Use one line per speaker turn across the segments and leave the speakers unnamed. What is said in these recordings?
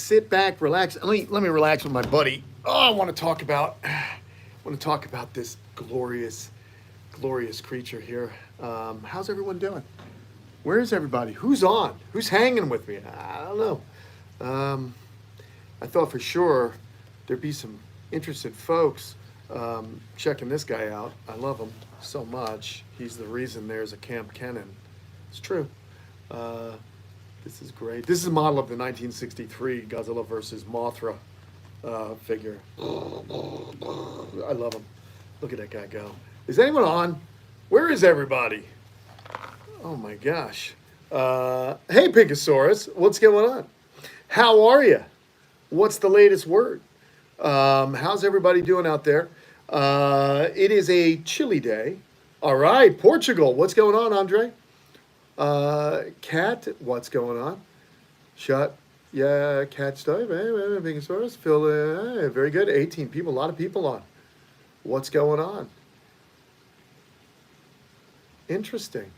sit back, relax. Let me relax with my buddy. Oh, I want to talk about this glorious, glorious creature here. How's everyone doing? Where is everybody? Who's on? Who's hanging with me? I don't know. I thought for sure there'd be some interested folks checking this guy out. I love him so much. He's the reason there's a Kamp Kenan. It's true. This is great. This is a model of the 1963 Godzilla versus Mothra figure. I love him. Look at that guy go. Is anyone on? Where is everybody? Oh my gosh. Hey, Pinkosaurus. What's going on? How are you? What's the latest word? How's everybody doing out there? It is a chilly day. All right, Portugal. What's going on, Andre? Cat, what's going on? Shut. Yeah, cat stuff. Hey, Pinkosaurus. Phil, very good. 18 people. A lot of people on. What's going on? Interesting.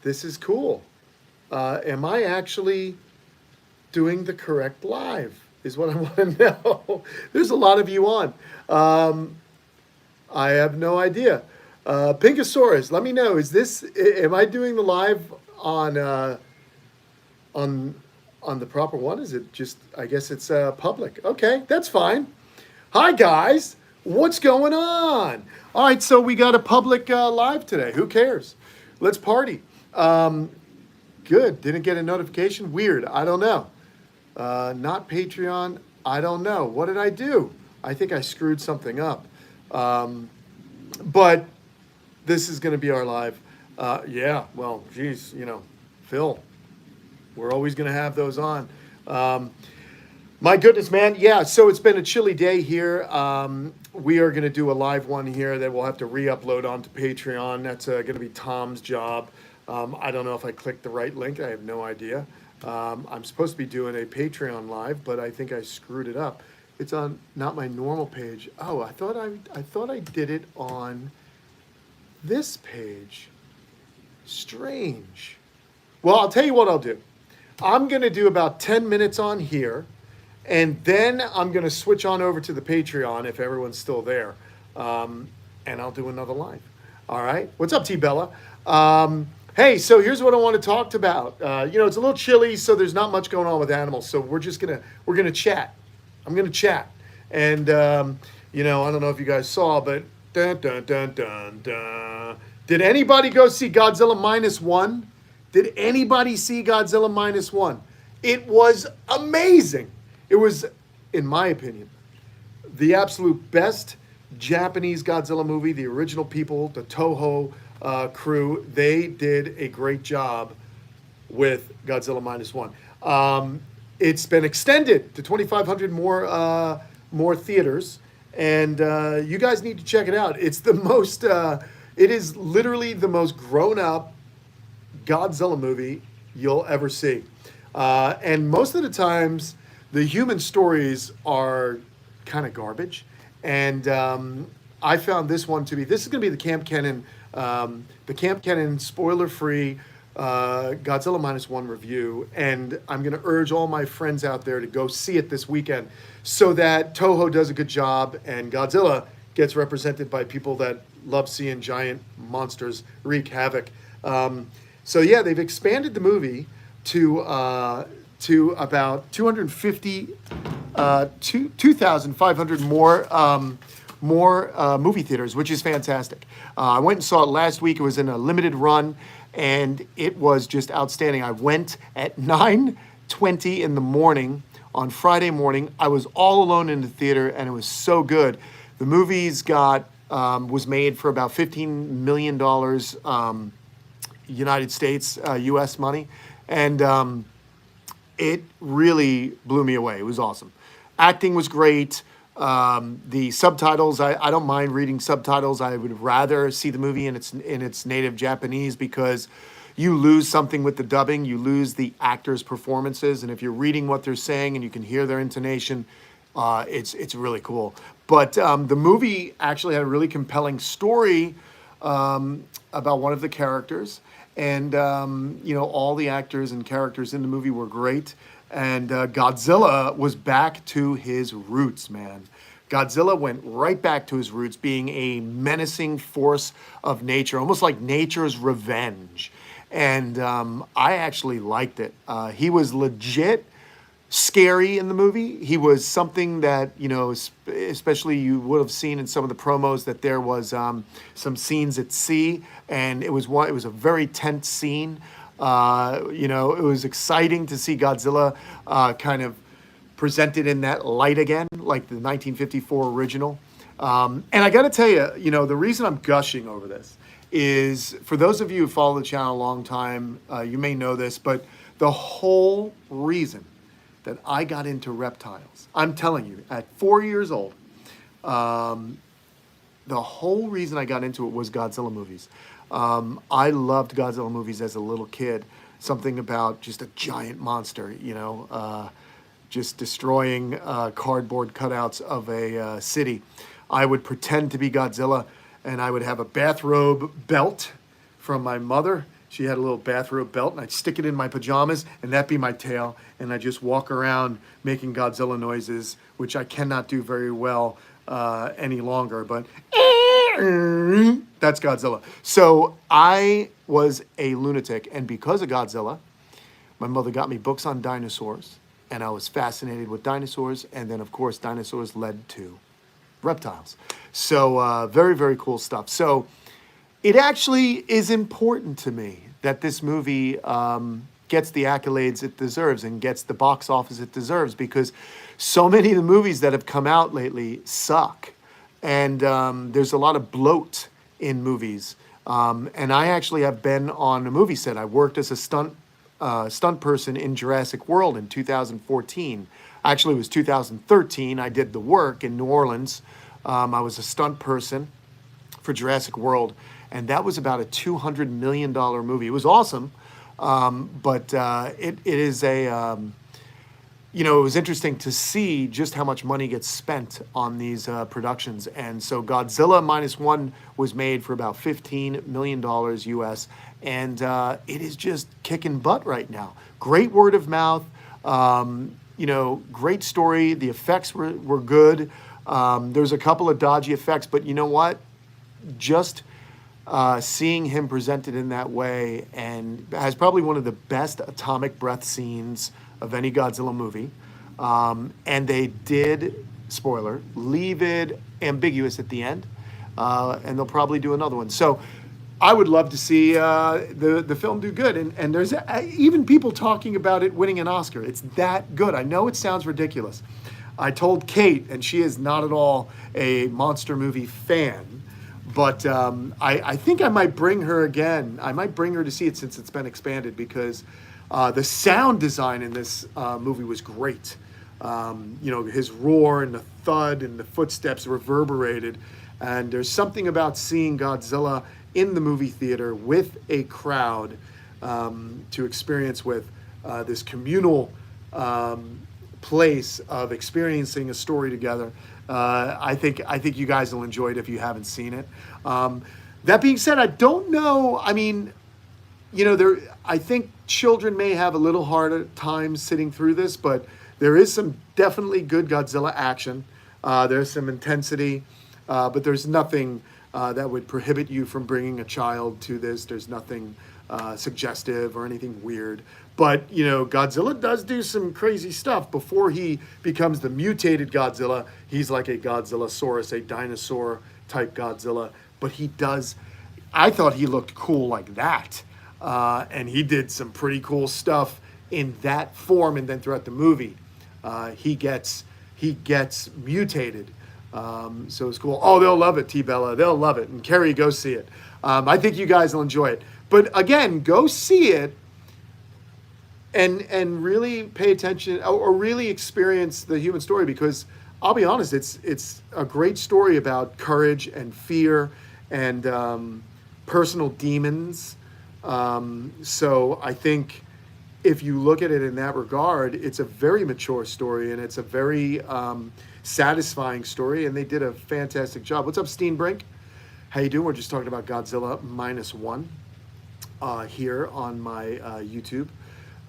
This is cool. Am I actually doing the correct live? Is what I want to know. There's a lot of you on. I have no idea. Pinkosaurus, let me know. Am I doing the live on the proper one? Is it just, I guess it's public. Okay, that's fine. Hi guys, what's going on? All right, so we got a public live today. Who cares? Let's party. Good, didn't get a notification. Weird, I don't know. Not Patreon, I don't know. What did I do? I think I screwed something up. But this is going to be our live. Yeah, well, geez, Phil, we're always going to have those on. My goodness, man. Yeah, so it's been a chilly day here. We are going to do a live one here that we'll have to re-upload onto Patreon. That's going to be Tom's job. I don't know if I clicked the right link. I have no idea. I'm supposed to be doing a Patreon live, but I think I screwed it up. It's on not my normal page. Oh, I thought I did it on this page. Strange. Well, I'll tell you what I'll do. I'm going to do about 10 minutes on here, and then I'm going to switch on over to the Patreon if everyone's still there, and I'll do another live. All right? What's up, T-Bella? Hey, so here's what I want to talk about. It's a little chilly, so there's not much going on with animals, so we're gonna chat. I'm gonna chat, and I don't know if you guys saw, but dun dun dun dun dun. Did anybody go see Godzilla Minus One? Did anybody see Godzilla Minus One? It was amazing. It was, in my opinion, the absolute best Japanese Godzilla movie. The original people, the Toho crew, they did a great job with Godzilla Minus One. It's been extended to 2,500 more theaters, and you guys need to check it out. It's the most, it is literally the most grown-up Godzilla movie you'll ever see. And most of the times, the human stories are kind of garbage. And I found this one to be, this is going to be the Kamp Kenan spoiler-free Godzilla Minus One review. And I'm going to urge all my friends out there to go see it this weekend so that Toho does a good job and Godzilla gets represented by people that love seeing giant monsters wreak havoc. So yeah, they've expanded the movie to about 2,500 more movie theaters, which is fantastic. I went and saw it last week. It was in a limited run, and it was just outstanding. I went at 9:20 in the morning on Friday morning. I was all alone in the theater, and it was so good. The movie's was made for about $15 million United States, U.S. money, and it really blew me away. It was awesome. Acting was great. The subtitles, I don't mind reading subtitles. I would rather see the movie in its native Japanese because you lose something with the dubbing. You lose the actors' performances, and if you're reading what they're saying and you can hear their intonation, it's really cool. But the movie actually had a really compelling story about one of the characters, and all the actors and characters in the movie were great. And Godzilla was back to his roots, man. Godzilla went right back to his roots, being a menacing force of nature, almost like nature's revenge. And I actually liked it. He was legit scary in the movie. He was something that, you know, especially you would have seen in some of the promos, that there was some scenes at sea, and it was a very tense scene. You know, it was exciting to see Godzilla kind of presented in that light again, like the 1954 original. And I got to tell you, you know, the reason I'm gushing over this is, for those of you who follow the channel a long time, you may know this, but the whole reason that I got into reptiles, I'm telling you, at 4 years old, the whole reason I got into it was Godzilla movies. I loved Godzilla movies as a little kid. Something about just a giant monster, you know, just destroying cardboard cutouts of a city. I would pretend to be Godzilla, and I would have a bathrobe belt from my mother. She had a little bathrobe belt, and I'd stick it in my pajamas, and that'd be my tail. And I'd just walk around making Godzilla noises, which I cannot do very well any longer, but that's Godzilla. So I was a lunatic, and because of Godzilla, my mother got me books on dinosaurs, and I was fascinated with dinosaurs, and then, of course, dinosaurs led to reptiles. So very, very cool stuff. So it actually is important to me that this movie gets the accolades it deserves and gets the box office it deserves, because so many of the movies that have come out lately suck. And there's a lot of bloat in movies. And I actually have been on a movie set. I worked as a stunt person in Jurassic World in 2014. Actually, it was 2013. I did the work in New Orleans. I was a stunt person for Jurassic World, and that was about a $200 million movie. It was awesome, but it is a... you know, it was interesting to see just how much money gets spent on these productions. And so Godzilla Minus One was made for about $15 million US. And it is just kicking butt right now. Great word of mouth, you know, great story. The effects were good. There's a couple of dodgy effects, but you know what? Just seeing him presented in that way, and has probably one of the best atomic breath scenes of any Godzilla movie. And they did, spoiler, leave it ambiguous at the end. And they'll probably do another one. So I would love to see the film do good. And there's even people talking about it winning an Oscar. It's that good. I know it sounds ridiculous. I told Kate, and she is not at all a monster movie fan, but I think I might bring her again. I might bring her to see it since it's been expanded, because the sound design in this movie was great. You know, his roar and the thud and the footsteps reverberated. And there's something about seeing Godzilla in the movie theater with a crowd to experience with this communal place of experiencing a story together. I think you guys will enjoy it if you haven't seen it. That being said, I don't know. I mean, you know, I think children may have a little harder time sitting through this, but there is some definitely good Godzilla action. There's some intensity, but there's nothing that would prohibit you from bringing a child to this. There's nothing suggestive or anything weird. But, you know, Godzilla does do some crazy stuff. Before he becomes the mutated Godzilla, he's like a Godzillasaurus, a dinosaur-type Godzilla. But he does... I thought he looked cool like that. And he did some pretty cool stuff in that form, and then throughout the movie, he gets mutated. So it's cool. Oh, they'll love it, T-Bella. They'll love it. And Carrie, go see it. I think you guys will enjoy it. But again, go see it and really pay attention, or really experience the human story, because I'll be honest, it's a great story about courage and fear and personal demons. So I think if you look at it in that regard, it's a very mature story, and it's a very satisfying story, and they did a fantastic job. What's up, Steenbrink? How you doing? We're just talking about Godzilla Minus One here on my YouTube.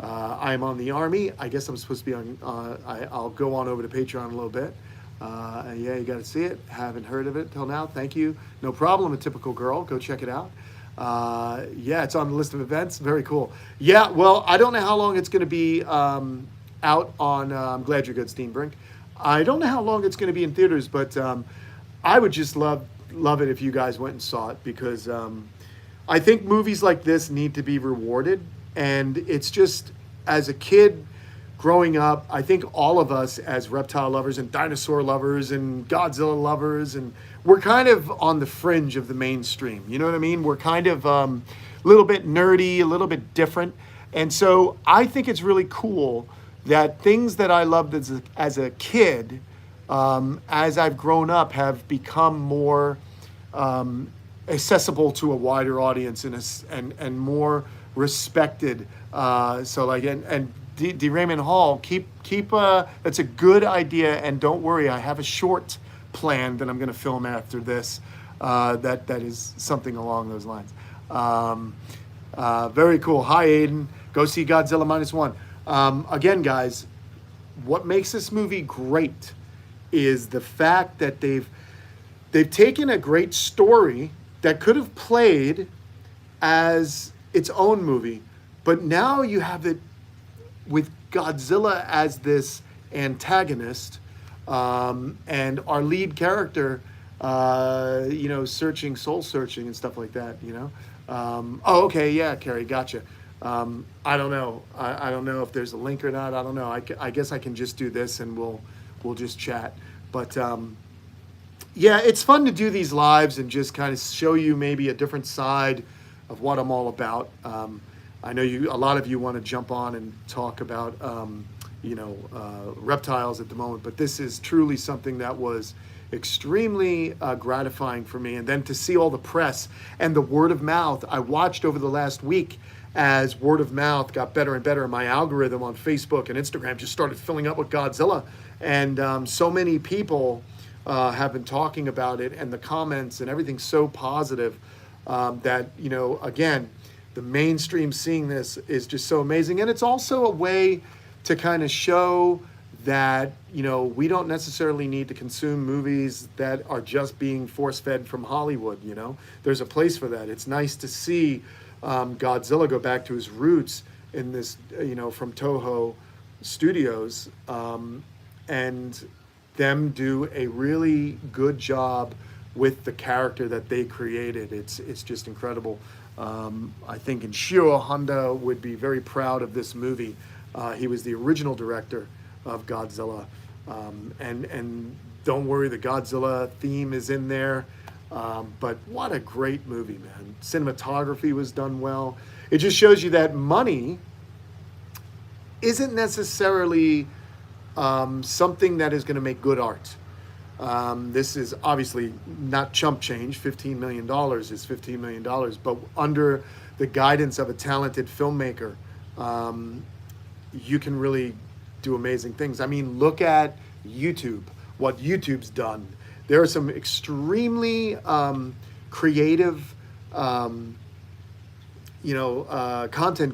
I'm on the Army. I guess I'm supposed to be on. I'll go on over to Patreon a little bit. Yeah, you got to see it. Haven't heard of it till now. Thank you. No problem. A typical girl. Go check it out. Yeah, it's on the list of events. Very cool. Yeah, well, I don't know how long it's going to be out on. I'm glad you're good, Steenbrink. I don't know how long it's going to be in theaters, but I would just love it if you guys went and saw it, because I think movies like this need to be rewarded. And it's just, as a kid growing up, I think all of us as reptile lovers and dinosaur lovers and Godzilla lovers, and we're kind of on the fringe of the mainstream. You know what I mean? We're kind of a little bit nerdy, a little bit different. And so I think it's really cool that things that I loved as a kid, as I've grown up, have become more accessible to a wider audience and more respected. So like, and D. Raymond Hall, keep that's a good idea, and don't worry, I have a short planned that I'm going to film after this. That is something along those lines. Very cool. Hi, Aiden. Go see Godzilla Minus One. Again, guys, what makes this movie great is the fact that they've taken a great story that could have played as its own movie, but now you have it with Godzilla as this antagonist, and our lead character, soul searching and stuff like that, Oh, okay, yeah, Carrie, gotcha. I don't know. I don't know if there's a link or not. I don't know. I guess I can just do this and we'll just chat. But yeah, it's fun to do these lives and just kind of show you maybe a different side of what I'm all about. I know a lot of you want to jump on and talk about, reptiles at the moment, but this is truly something that was extremely gratifying for me. And then to see all the press and the word of mouth, I watched over the last week as word of mouth got better and better. My algorithm on Facebook and Instagram just started filling up with Godzilla. And so many people have been talking about it, and the comments and everything's so positive that, again, the mainstream seeing this is just so amazing. And it's also a way to kind of show that, we don't necessarily need to consume movies that are just being force-fed from Hollywood, There's a place for that. It's nice to see Godzilla go back to his roots in this, from Toho Studios, and them do a really good job with the character that they created. It's just incredible. I think Inshiro Honda would be very proud of this movie. He was the original director of Godzilla. And don't worry, the Godzilla theme is in there. But what a great movie, man. Cinematography was done well. It just shows you that money isn't necessarily something that is going to make good art. This is obviously not chump change. $15 million is $15 million. But under the guidance of a talented filmmaker, you can really do amazing things. I mean, look at YouTube, what YouTube's done. There are some extremely creative, content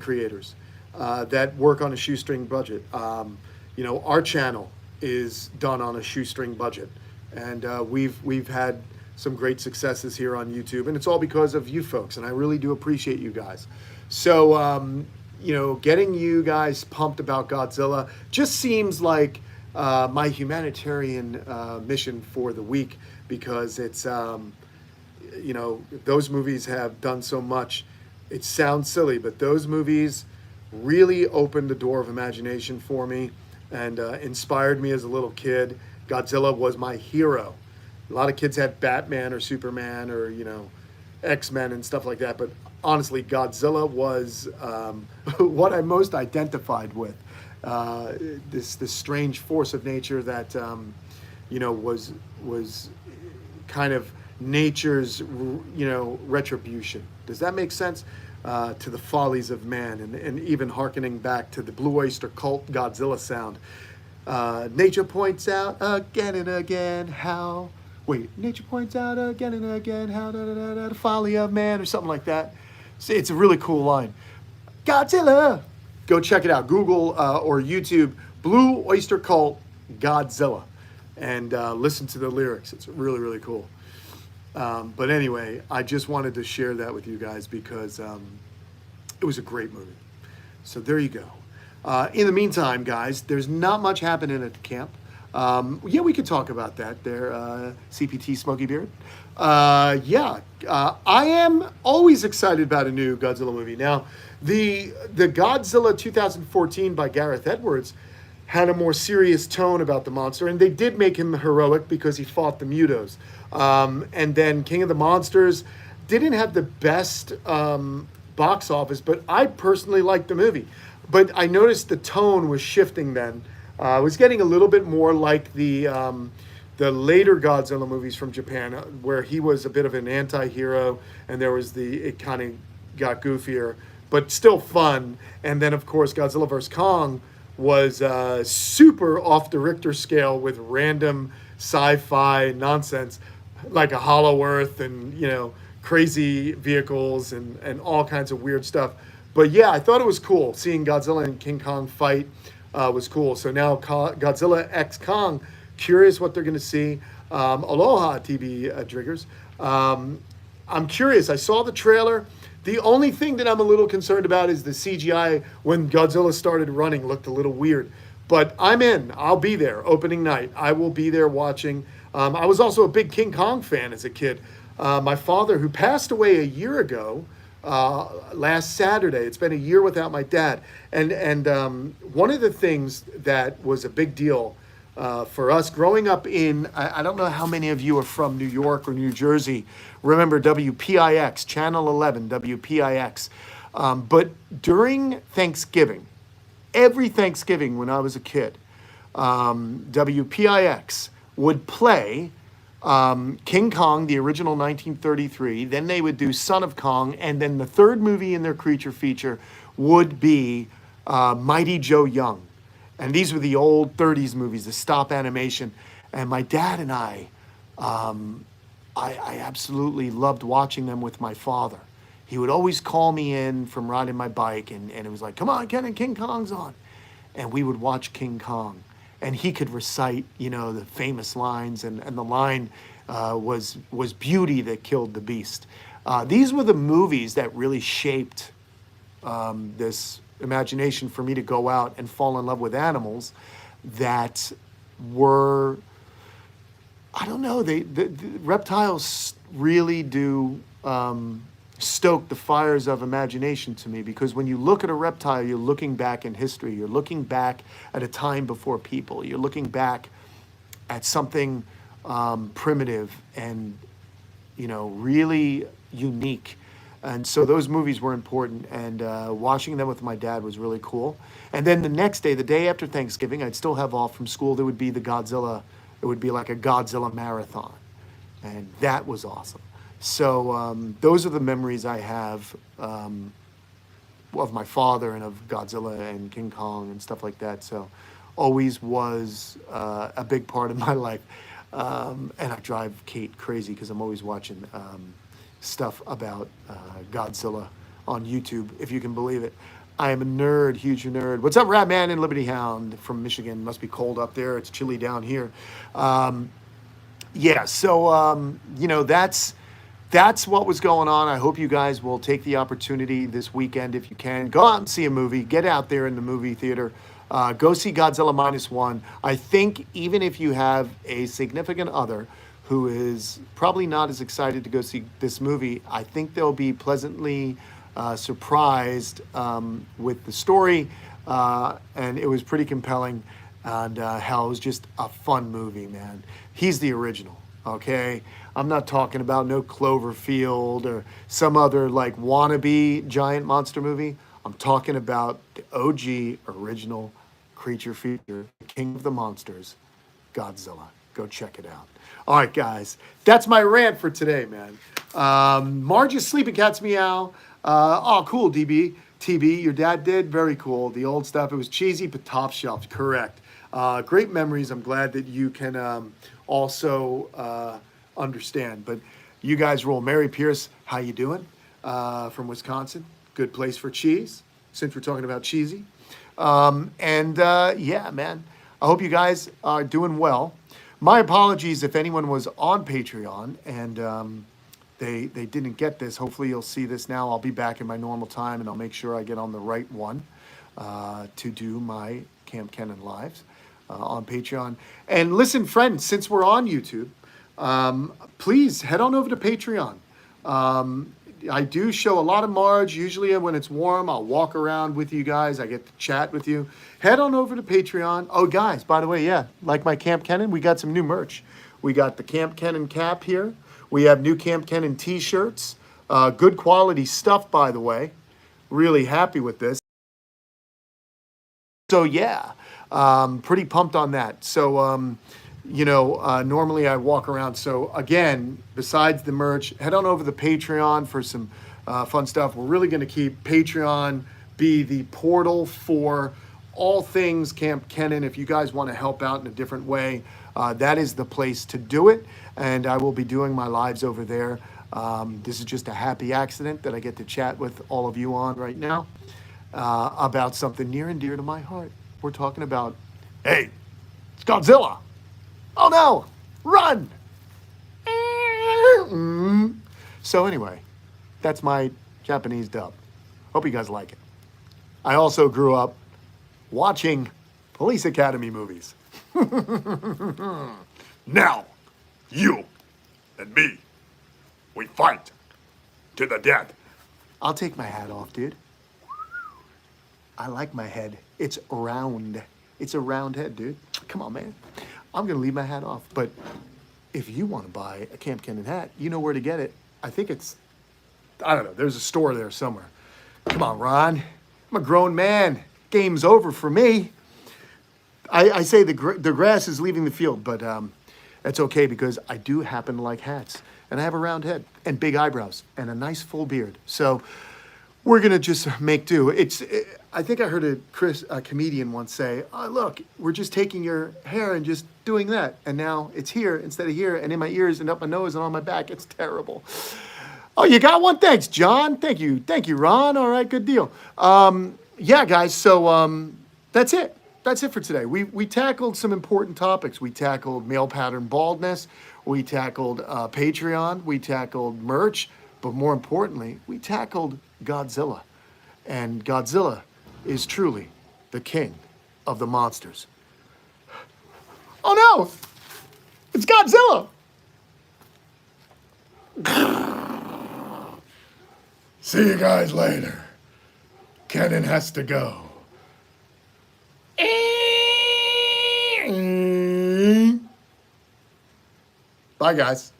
creators that work on a shoestring budget. Our channel is done on a shoestring budget, and we've had some great successes here on YouTube, and it's all because of you folks, and I really do appreciate you guys. So, getting you guys pumped about Godzilla just seems like my humanitarian mission for the week, because it's, those movies have done so much. It sounds silly, but those movies really opened the door of imagination for me and inspired me as a little kid. Godzilla was my hero. A lot of kids had Batman or Superman or, X-Men and stuff like that, but honestly, Godzilla was what I most identified with. This strange force of nature that was kind of nature's retribution. Does that make sense? To the follies of man, and even hearkening back to the Blue Oyster Cult Godzilla sound. Nature points out again and again how. Wait, nature points out again and again how the folly of man, or something like that. See, it's a really cool line. Godzilla, go check it out. Google or YouTube Blue Oyster Cult Godzilla, and listen to the lyrics. It's really, really cool. But anyway, I just wanted to share that with you guys because it was a great movie. So there you go. In the meantime, guys, there's not much happening at the camp. Yeah, we could talk about that there, CPT Smokey Beard. I am always excited about a new Godzilla movie. Now, the Godzilla 2014 by Gareth Edwards had a more serious tone about the monster, and they did make him heroic because he fought the Mutos. And then King of the Monsters didn't have the best box office, but I personally liked the movie. But I noticed the tone was shifting then. It was getting a little bit more like the later Godzilla movies from Japan, where he was a bit of an anti-hero, and it kind of got goofier, but still fun. And then, of course, Godzilla vs. Kong was super off the Richter scale with random sci-fi nonsense, like a Hollow Earth and, crazy vehicles and all kinds of weird stuff. But yeah, I thought it was cool. Seeing Godzilla and King Kong fight was cool. So now Godzilla x Kong, curious what they're going to see. Aloha, TV Driggers. I'm curious. I saw the trailer. The only thing that I'm a little concerned about is the CGI when Godzilla started running looked a little weird. But I'm in. I'll be there opening night. I will be there watching. I was also a big King Kong fan as a kid. My father, who passed away a year ago, last Saturday, it's been a year without my dad. And one of the things that was a big deal for us growing up I don't know how many of you are from New York or New Jersey. Remember WPIX, Channel 11, WPIX. But during Thanksgiving, every Thanksgiving when I was a kid, WPIX would play King Kong, the original 1933. Then they would do Son of Kong. And then the third movie in their creature feature would be Mighty Joe Young. And these were the old 30s movies, the stop animation. And my dad and I absolutely loved watching them with my father. He would always call me in from riding my bike, and it was like, come on, Kenan, King Kong's on. And we would watch King Kong. And he could recite, the famous lines, and the line was beauty that killed the beast. These were the movies that really shaped this imagination for me to go out and fall in love with animals that were, I don't know, the reptiles really do stoke the fires of imagination to me, because when you look at a reptile, you're looking back in history. You're looking back at a time before people. You're looking back at something primitive and, really unique. And so those movies were important, and watching them with my dad was really cool. And then the next day, the day after Thanksgiving, I'd still have off from school. There would be it would be like a Godzilla marathon. And that was awesome. So those are the memories I have of my father and of Godzilla and King Kong and stuff like that. So always was a big part of my life. And I drive Kate crazy because I'm always watching stuff about Godzilla on YouTube, if you can believe it. I am a nerd, huge nerd. What's up, Ratman and Liberty Hound from Michigan? Must be cold up there. It's chilly down here. That's what was going on. I hope you guys will take the opportunity this weekend, if you can. Go out and see a movie. Get out there in the movie theater. Go see Godzilla Minus One. I think even if you have a significant other who is probably not as excited to go see this movie, I think they'll be pleasantly surprised with the story. And it was pretty compelling. And hell, it was just a fun movie, man. He's the original, okay? I'm not talking about no Cloverfield or some other like wannabe giant monster movie. I'm talking about the OG original creature feature, the King of the Monsters, Godzilla. Go check it out. All right, guys. That's my rant for today, man. Marge's sleeping cats meow. Cool, DB. TB, your dad did? Very cool. The old stuff, it was cheesy, but top shelf. Correct. Great memories. I'm glad that you can also understand. But you guys rule. Mary Pierce, how you doing? From Wisconsin. Good place for cheese, since we're talking about cheesy. Yeah, man, I hope you guys are doing well. My apologies if anyone was on Patreon and they didn't get this. Hopefully you'll see this now. I'll be back in my normal time and I'll make sure I get on the right one to do my Kamp Kenan lives on Patreon. And listen, friends, since we're on YouTube, please head on over to Patreon. I do show a lot of Marge. Usually when it's warm, I'll walk around with you guys. I get to chat with you. Head on over to Patreon. Oh, guys, by the way, yeah, like my Kamp Kenan, we got some new merch. We got the Kamp Kenan cap here. We have new Kamp Kenan t-shirts. Good quality stuff, by the way. Really happy with this. So, yeah, pretty pumped on that. So, normally I walk around. So again, besides the merch, head on over to the Patreon for some fun stuff. We're really going to keep Patreon be the portal for all things Kamp Kenan. If you guys want to help out in a different way, that is the place to do it. And I will be doing my lives over there. This is just a happy accident that I get to chat with all of you on right now about something near and dear to my heart. We're talking about, hey, it's Godzilla. Oh no, run! So anyway, that's my Japanese dub. Hope you guys like it. I also grew up watching Police Academy movies. Now, you and me, we fight to the death. I'll take my hat off, dude. I like my head. It's round. It's a round head, dude. Come on, man. I'm going to leave my hat off. But if you want to buy a Kamp Kenan hat, you know where to get it. I think it's, I don't know, there's a store there somewhere. Come on, Ron. I'm a grown man. Game's over for me. I say the grass is leaving the field, but that's okay because I do happen to like hats. And I have a round head and big eyebrows and a nice full beard. So we're going to just make do. I think I heard a comedian once say, oh, look, we're just taking your hair and just doing that. And now it's here instead of here and in my ears and up my nose and on my back. It's terrible. Oh, you got one? Thanks, John. Thank you. Thank you, Ron. All right, good deal. Yeah, guys, so that's it. That's it for today. We tackled some important topics. We tackled male pattern baldness. We tackled Patreon. We tackled merch. But more importantly, we tackled Godzilla. And Godzilla is truly the king of the monsters. Oh no! It's Godzilla! See you guys later. Kenan has to go. Bye, guys.